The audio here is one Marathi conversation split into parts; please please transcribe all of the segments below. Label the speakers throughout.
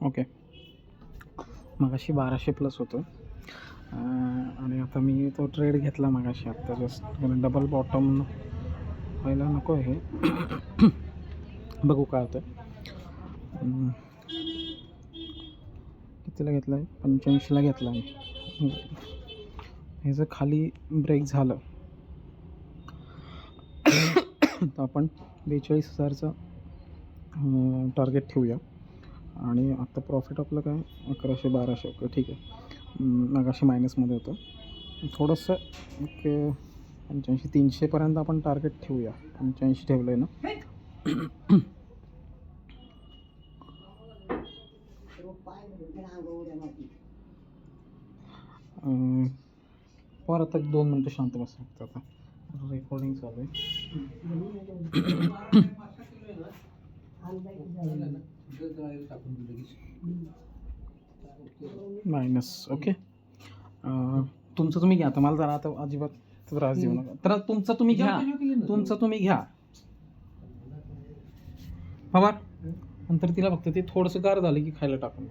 Speaker 1: ओके. मगाशी 1200 प्लस होतं आणि आता मी तो ट्रेड घेतला मगाशी. आत्ता जस्ट डबल बॉटम व्हायला नको हे. बघू काय होतं. कितीला घेतला आहे? 85ला घेतला आहे. हे जर खाली ब्रेक झालं तर आपण 42,000चा टार्गेट ठेवूया. आणि आत्ता प्रॉफिट आपलं काय 1100-1200. ओके ठीक आहे. मगाशी मायनसमध्ये होतं थोडंसं. ओके 85-300पर्यंत आपण टार्गेट ठेवूया. 85 ठेवलं आहे ना. परत एक 2 मिनटं शांत बसा. आता रेकॉर्डिंग चालू आहे. मायनस. ओके तुमचं तुम्ही घ्या. आता मला जरा आता अजिबात त्रास देऊ नका. तर तुमचं तुम्ही घ्या. तुमचं तुम्ही घ्या पवार. नंतर तिला फक्त ते थोडंसं गार झालं की खायला टाकून.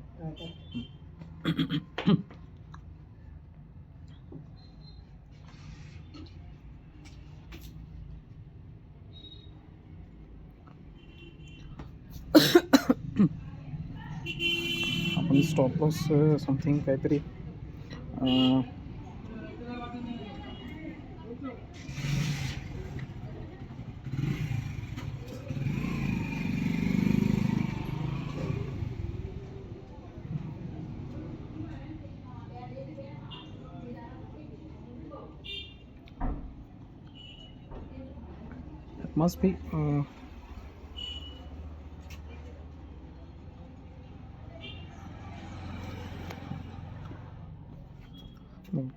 Speaker 1: आपण स्टॉप लॉस समथिंग काहीतरी must be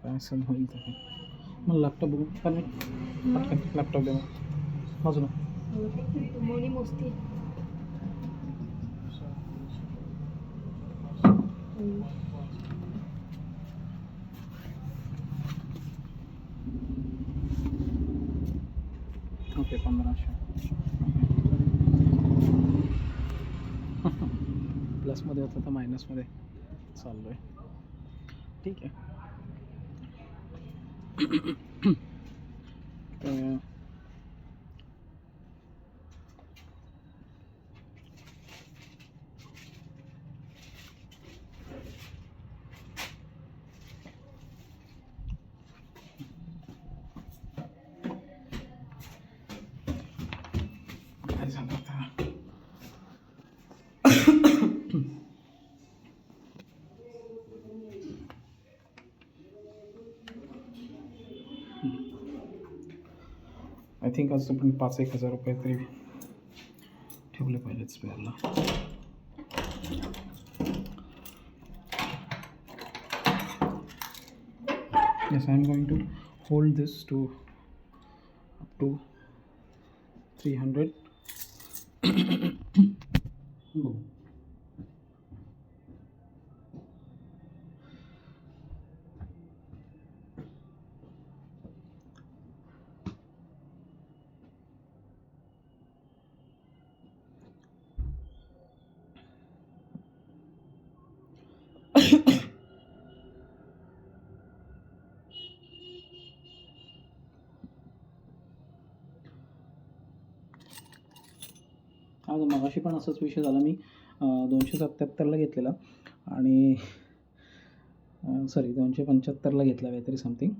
Speaker 1: काय असं होईल तर मला लॅपटॉप बघू पण पटकन लॅपटॉप दे मला बाजूला. ओके 1500 प्लसमध्ये होतं तर मायनसमध्ये चाललो आहे. ठीक आहे. काय झालं आता. आय थिंक आज आपण 5-1 हजार रुपये तरी ठेवले पाहिजेत स्पेअरला. Yes I am going to hold this to up to 300. आज मगाशी पण असाच विषय झाला. मी 277ला घेतलेला आणि सॉरी 275ला घेतला काहीतरी समथिंग.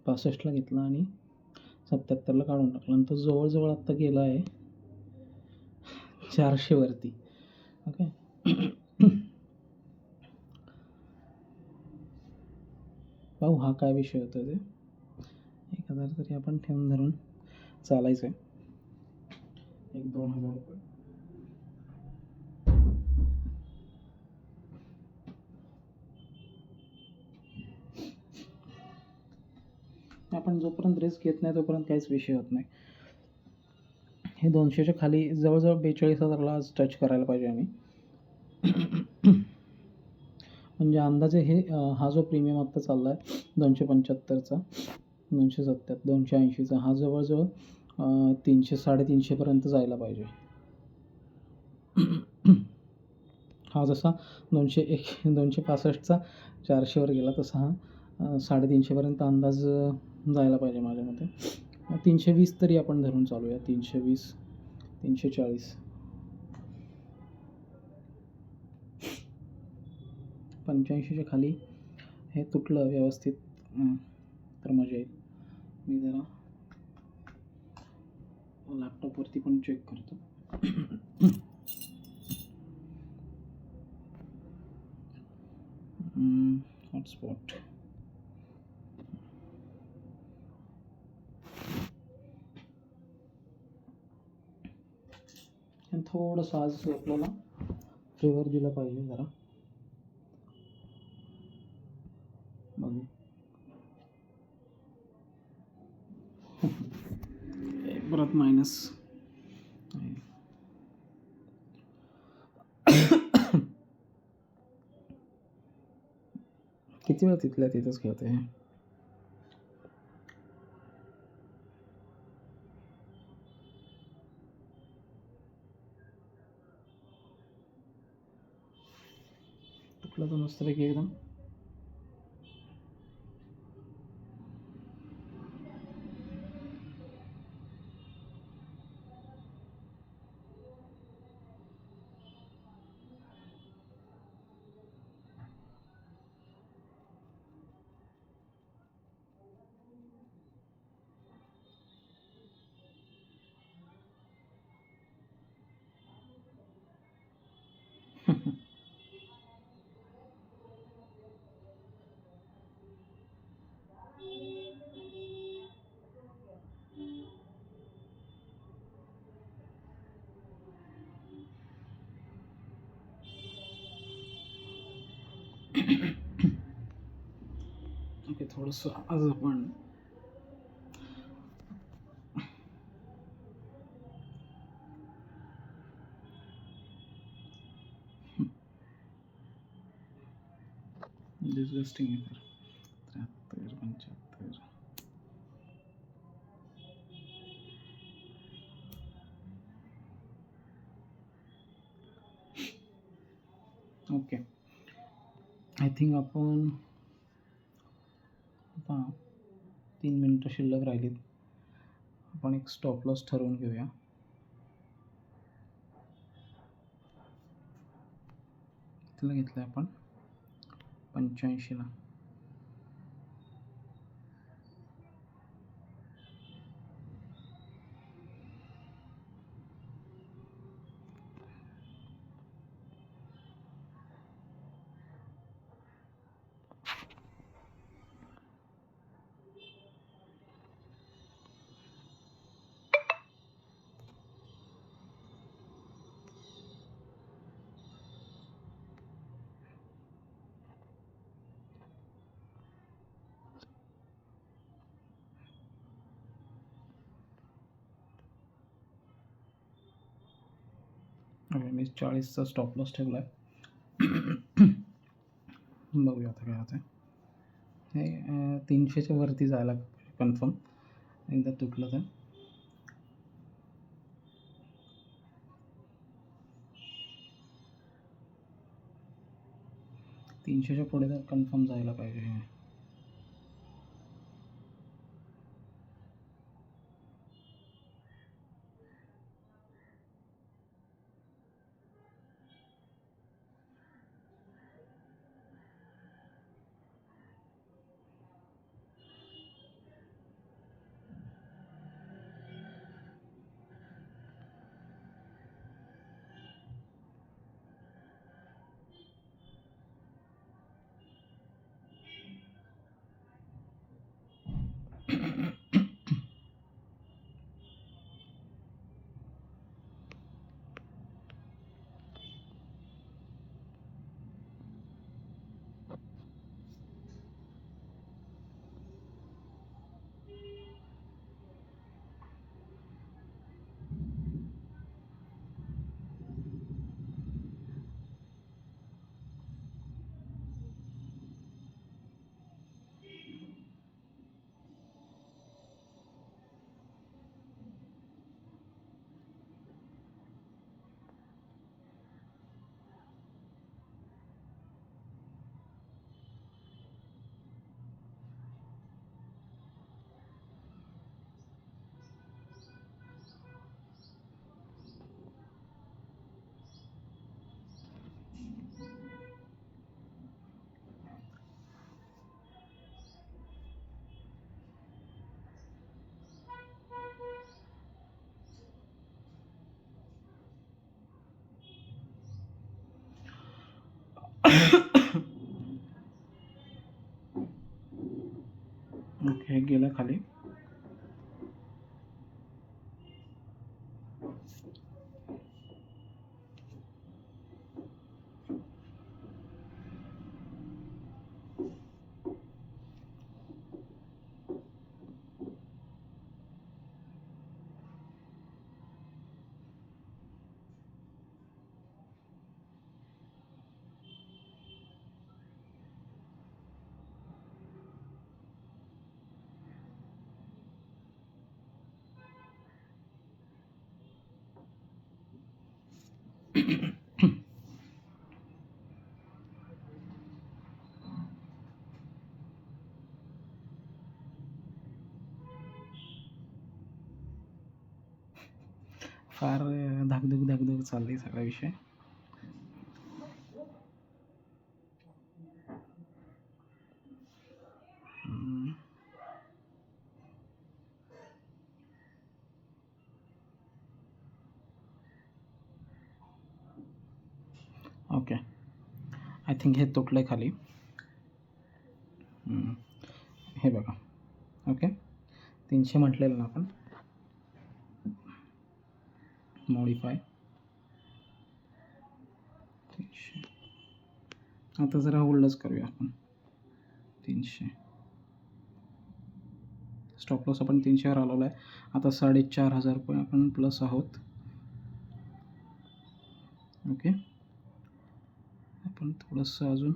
Speaker 1: 65ला घेतला आणि 77ला काढून टाकला आणि तो जवळजवळ आत्ता गेला आहे 400 वरती. ओके पाहू हा काय विषय होतो ते. 1000 तरी आपण ठेवून धरून चालायचं आहे. 1-2 हजार रुपये. आपण जोपर्यंत रिस्क घेत नाही तोपर्यंत काहीच विषय होत नाही. हे 200च्या खाली जवळजवळ 42,000ला आज टच करायला पाहिजे आम्ही. म्हणजे अंदाजे हे हा जो प्रीमियम आत्ता चालला आहे 275चा 270 280चा हा जवळजवळ 300-350पर्यंत जायला पाहिजे. हा जसा 265चा 400वर गेला तसा हा 350पर्यंत अंदाज जायला पाहिजे माझ्या मते. 320 तरी आपण धरून चालूया. 320, 340, 85च्या खाली हे तुटलं व्यवस्थित तर मजा येईल. मी जरा लॅपटॉपवरती पण चेक करतो. हॉटस्पॉट थोडंसं आज आपल्याला फेवर दिला पाहिजे जरा. बघू परत मायनस. किती वेळ तिथल्या तिथंच खेळते हे. तुटलं तर मस्तपैकी एकदम. ओके, थोडंसं आज आपण डिस्गस्टिंग आहे तर 73, 75. ओके, आय थिंक आपण आता 3 मिनटं शिल्लक राहिलीत. आपण एक स्टॉप लॉस ठरवून घेऊया. कितीला घेतलं आपण? 85ला. ओके, मी 40चा स्टॉप लॉस ठेवला आहे. बघूया आता काय होतं. हे 300च्या वरती जायला कन्फर्म. एकदा तुटलं तर 300च्या पुढे तर कन्फर्म जायला पाहिजे. एक गेला खाली. फार धाकधूक चालली सगळा विषय. ओके, आय थिंक हे तुटलं खाली. हे बघा. ओके, 300 म्हटलेलं ना आपण. मॉडिफाय 300. आता जरा होल्डच करूया आपण 300. स्टॉप लॉस आपण 300वर आलेला आहे. आता 4,500 रुपये आपण प्लस आहोत. ओके, आपण थोडंसं अजून.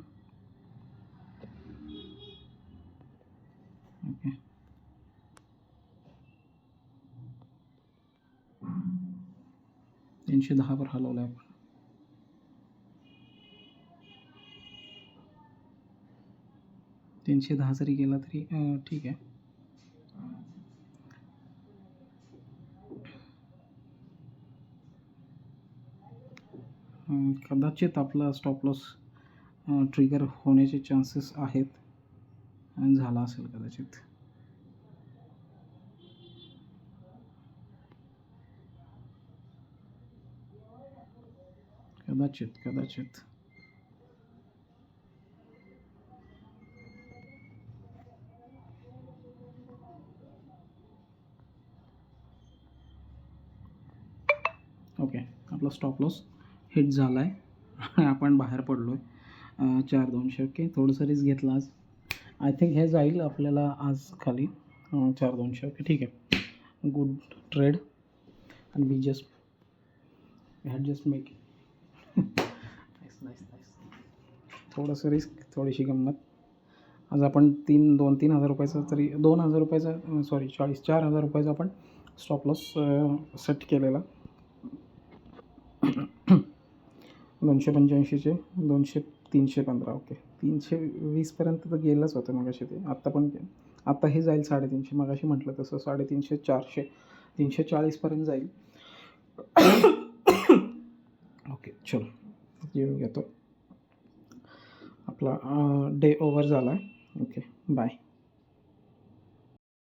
Speaker 1: ओके, 310वर हलवलं आहे आपण. 310 जरी गेला तरी ठीक आहे. कदाचित आपला स्टॉप लॉस ट्रिगर होण्याचे चान्सेस आहेत. आणि झाला असेल कदाचित. कदाचित. ओके, आपला स्टॉप लॉस हिट झाला आहे. आपण बाहेर पडलो आहे 4,200. ओके, थोडंसं रिस्क घेतला आज. आय थिंक हे जाईल आपल्याला आज खाली 4,200. ओके, ठीक आहे. Good trade. आणि we had just make nice. थोडंसं रिस्क, थोडीशी गंमत. आज आपण 2,000-3,000 रुपयाचा तरी 2,000 रुपयाचा 4,000 रुपयाचा आपण स्टॉप लॉस सेट केलेला. 285चे 315. ओके, 320पर्यंत तर गेलंच होतं मगाशी ते. आत्ता हे जाईल 350. मगाशी म्हटलं तसं 350, 400, 340पर्यंत जाईल. ओके, चलो येऊन घेतो. आपला डे ओव्हर झाला आहे. Okay, bye.